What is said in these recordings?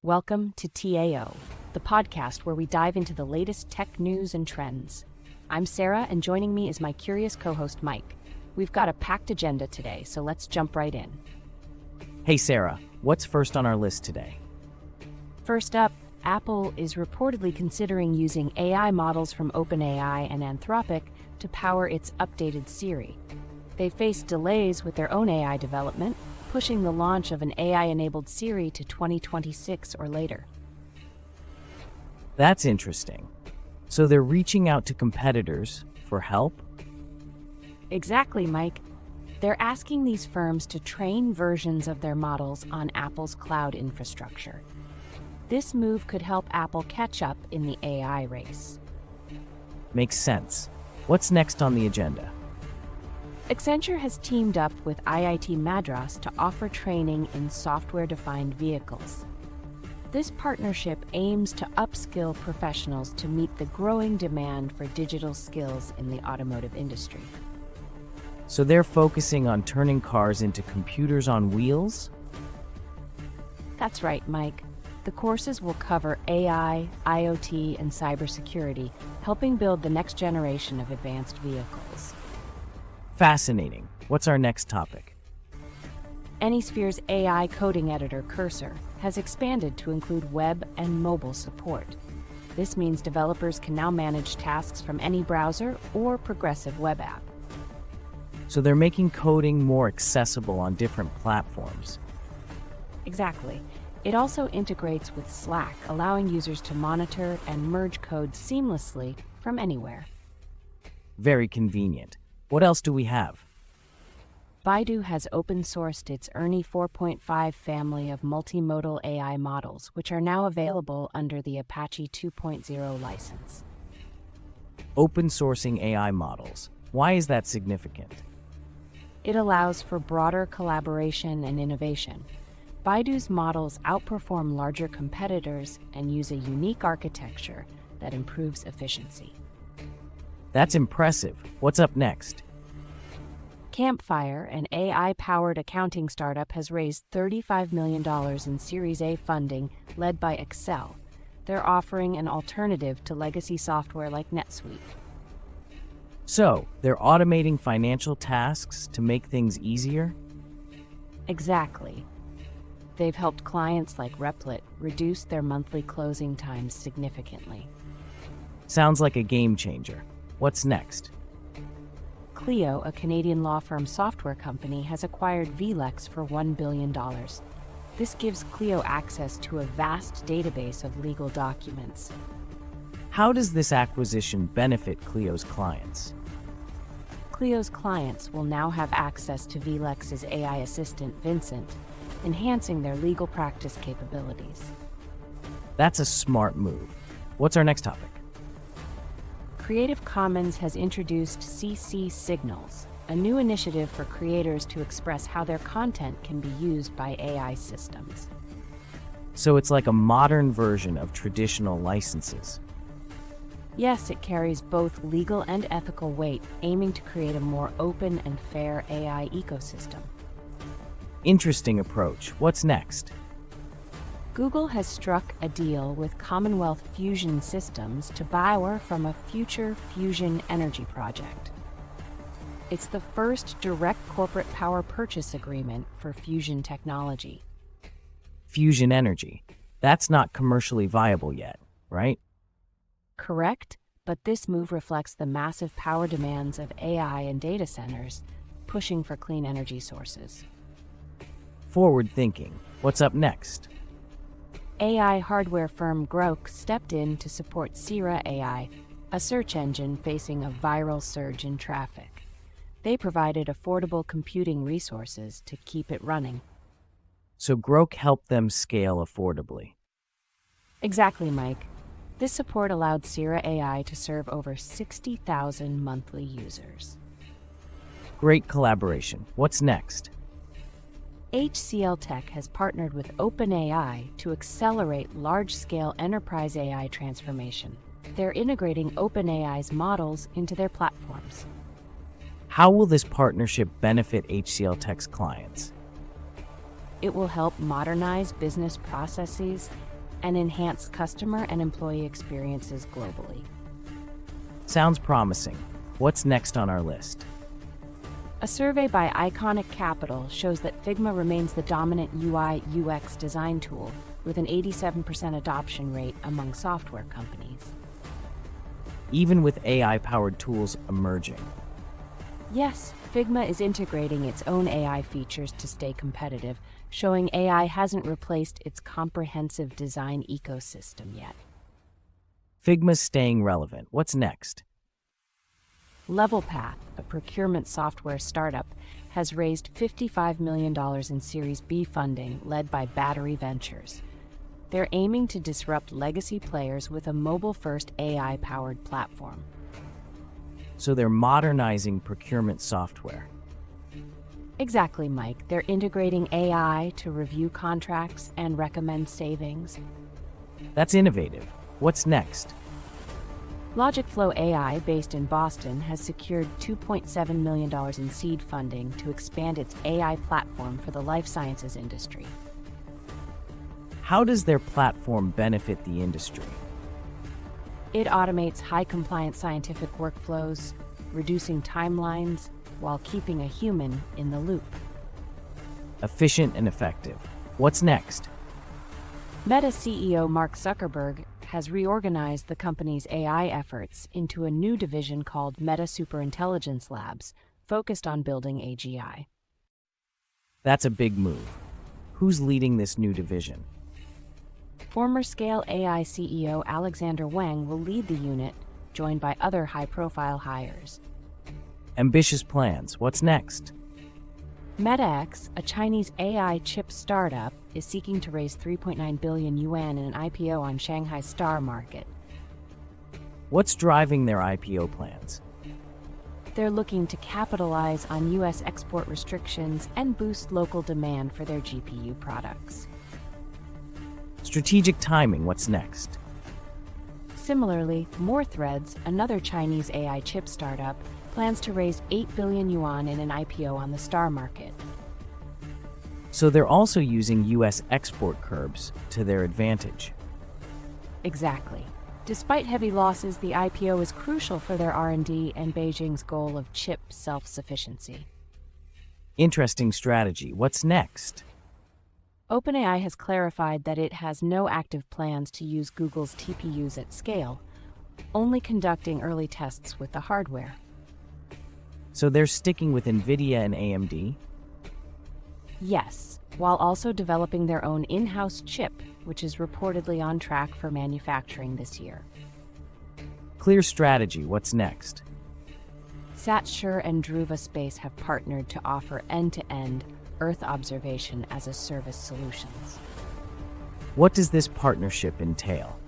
Welcome to TAO, the podcast where we dive into the latest tech news and trends. I'm Sarah, and joining me is my curious co-host Mike. We've got a packed agenda today, so let's jump right in. Hey Sarah, what's first on our list today? First up, Apple is reportedly considering using AI models from OpenAI and Anthropic to power its updated Siri. They've faced delays with their own AI development, pushing the launch of an AI-enabled Siri to 2026 or later. That's interesting. So they're reaching out to competitors for help? Exactly, Mike. They're asking these firms to train versions of their models on Apple's cloud infrastructure. This move could help Apple catch up in the AI race. Makes sense. What's next on the agenda? Accenture has teamed up with IIT Madras to offer training in software-defined vehicles. This partnership aims to upskill professionals to meet the growing demand for digital skills in the automotive industry. So they're focusing on turning cars into computers on wheels? That's right, Mike. The courses will cover AI, IoT, and cybersecurity, helping build the next generation of advanced vehicles. Fascinating. What's our next topic? Anysphere's AI coding editor, Cursor, has expanded to include web and mobile support. This means developers can now manage tasks from any browser or progressive web app. So they're making coding more accessible on different platforms. Exactly. It also integrates with Slack, allowing users to monitor and merge code seamlessly from anywhere. Very convenient. What else do we have? Baidu has open-sourced its ERNIE 4.5 family of multimodal AI models, which are now available under the Apache 2.0 license. Open sourcing AI models. Why is that significant? It allows for broader collaboration and innovation. Baidu's models outperform larger competitors and use a unique architecture that improves efficiency. That's impressive. What's up next? Campfire, an AI-powered accounting startup, has raised $35 million in Series A funding led by Excel. They're offering an alternative to legacy software like NetSuite. So, they're automating financial tasks to make things easier? Exactly. They've helped clients like Replit reduce their monthly closing times significantly. Sounds like a game changer. What's next? Clio, a Canadian law firm software company, has acquired vLex for $1 billion. This gives Clio access to a vast database of legal documents. How does this acquisition benefit Clio's clients? Clio's clients will now have access to vLex's AI assistant, Vincent, enhancing their legal practice capabilities. That's a smart move. What's our next topic? Creative Commons has introduced CC Signals, a new initiative for creators to express how their content can be used by AI systems. So it's like a modern version of traditional licenses. Yes, it carries both legal and ethical weight, aiming to create a more open and fair AI ecosystem. Interesting approach. What's next? Google has struck a deal with Commonwealth Fusion Systems to power from a future fusion energy project. It's the first direct corporate power purchase agreement for fusion technology. Fusion energy. That's not commercially viable yet, right? Correct, but this move reflects the massive power demands of AI and data centers, pushing for clean energy sources. Forward thinking. What's up next? AI hardware firm Groq stepped in to support Scira AI, a search engine facing a viral surge in traffic. They provided affordable computing resources to keep it running. So Groq helped them scale affordably. Exactly, Mike. This support allowed Scira AI to serve over 60,000 monthly users. Great collaboration. What's next? HCLTech has partnered with OpenAI to accelerate large-scale enterprise AI transformation. They're integrating OpenAI's models into their platforms. How will this partnership benefit HCLTech's clients? It will help modernize business processes, and enhance customer and employee experiences globally. Sounds promising. What's next on our list? A survey by Iconic Capital shows that Figma remains the dominant UI/UX design tool, with an 87% adoption rate among software companies. Even with AI-powered tools emerging. Yes, Figma is integrating its own AI features to stay competitive, showing AI hasn't replaced its comprehensive design ecosystem yet. Figma's staying relevant. What's next? LevelPath, a procurement software startup, has raised $55 million in Series B funding led by Battery Ventures. They're aiming to disrupt legacy players with a mobile-first AI-powered platform. So they're modernizing procurement software. Exactly, Mike. They're integrating AI to review contracts and recommend savings. That's innovative. What's next? Logicflow AI, based in Boston, has secured $2.7 million in seed funding to expand its AI platform for the life sciences industry. How does their platform benefit the industry? It automates high-compliance scientific workflows, reducing timelines while keeping a human in the loop. Efficient and effective. What's next? Meta CEO Mark Zuckerberg has reorganized the company's AI efforts into a new division called Meta Superintelligence Labs, focused on building AGI. That's a big move. Who's leading this new division? Former Scale AI CEO Alexander Wang will lead the unit, joined by other high-profile hires. Ambitious plans. What's next? MetaX, a Chinese AI chip startup, is seeking to raise 3.9 billion yuan in an IPO on Shanghai's Star Market. What's driving their IPO plans? They're looking to capitalize on U.S. export restrictions and boost local demand for their GPU products. Strategic timing. What's next? Similarly, MoreThreads, another Chinese AI chip startup, plans to raise 8 billion yuan in an IPO on the Star Market. So they're also using U.S. export curbs to their advantage. Exactly. Despite heavy losses, the IPO is crucial for their R&D and Beijing's goal of chip self-sufficiency. Interesting strategy. What's next? OpenAI has clarified that it has no active plans to use Google's TPUs at scale, only conducting early tests with the hardware. So they're sticking with NVIDIA and AMD? Yes, while also developing their own in-house chip, which is reportedly on track for manufacturing this year. Clear strategy. What's next? Accenture and Druva Space have partnered to offer end-to-end Earth observation as a service solutions. What does this partnership entail?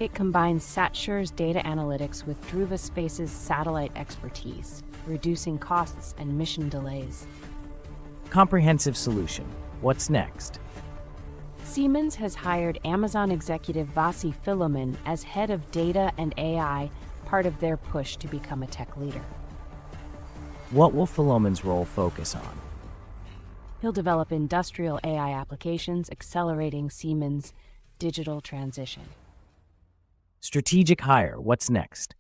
It combines Accenture's data analytics with Druva Space's satellite expertise, reducing costs and mission delays. Comprehensive solution. What's next? Siemens has hired Amazon executive Vasi Philomin as head of data and AI, part of their push to become a tech leader. What will Philomin's role focus on? He'll develop industrial AI applications, accelerating Siemens' digital transition. Strategic hire. What's next?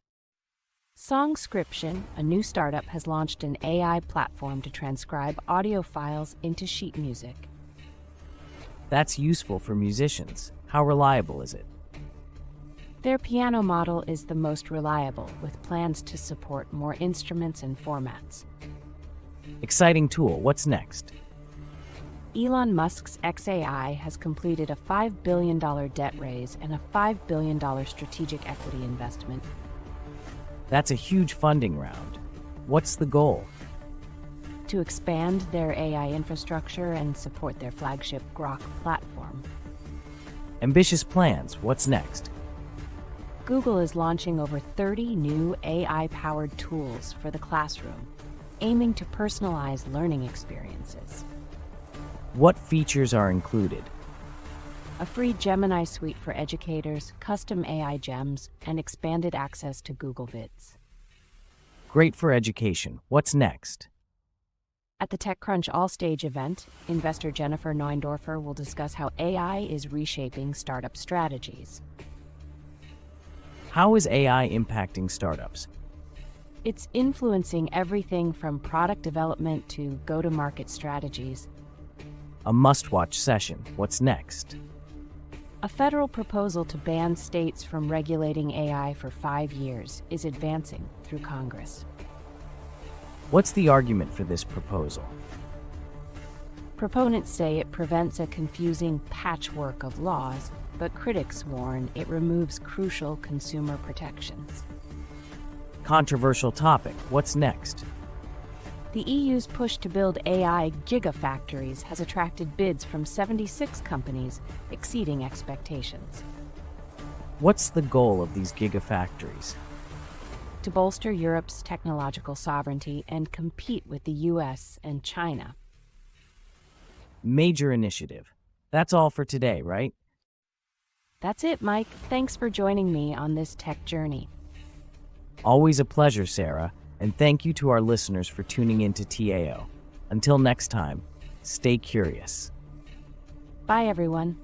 Songscription, a new startup, has launched an AI platform to transcribe audio files into sheet music. That's useful for musicians. How reliable is it? Their piano model is the most reliable, with plans to support more instruments and formats. Exciting tool. What's next? Elon Musk's xAI has completed a $5 billion debt raise and a $5 billion strategic equity investment. That's a huge funding round. What's the goal? To expand their AI infrastructure and support their flagship Groq platform. Ambitious plans. What's next? Google is launching over 30 new AI-powered tools for the classroom, aiming to personalize learning experiences. What features are included? A free Gemini suite for educators, custom AI gems, and expanded access to Google Vids. Great for education. What's next? At the TechCrunch All-Stage event, investor Jennifer Neundorfer will discuss how AI is reshaping startup strategies. How is AI impacting startups? It's influencing everything from product development to go-to-market strategies. A must-watch session. What's next? A federal proposal to ban states from regulating AI for 5 years is advancing through Congress. What's the argument for this proposal? Proponents say it prevents a confusing patchwork of laws, but critics warn it removes crucial consumer protections. Controversial topic. What's next? The EU's push to build AI gigafactories has attracted bids from 76 companies, exceeding expectations. What's the goal of these gigafactories? To bolster Europe's technological sovereignty and compete with the US and China. Major initiative. That's all for today, right? That's it, Mike. Thanks for joining me on this tech journey. Always a pleasure, Sarah, and thank you to our listeners for tuning in to TAO. Until next time, stay curious. Bye, everyone.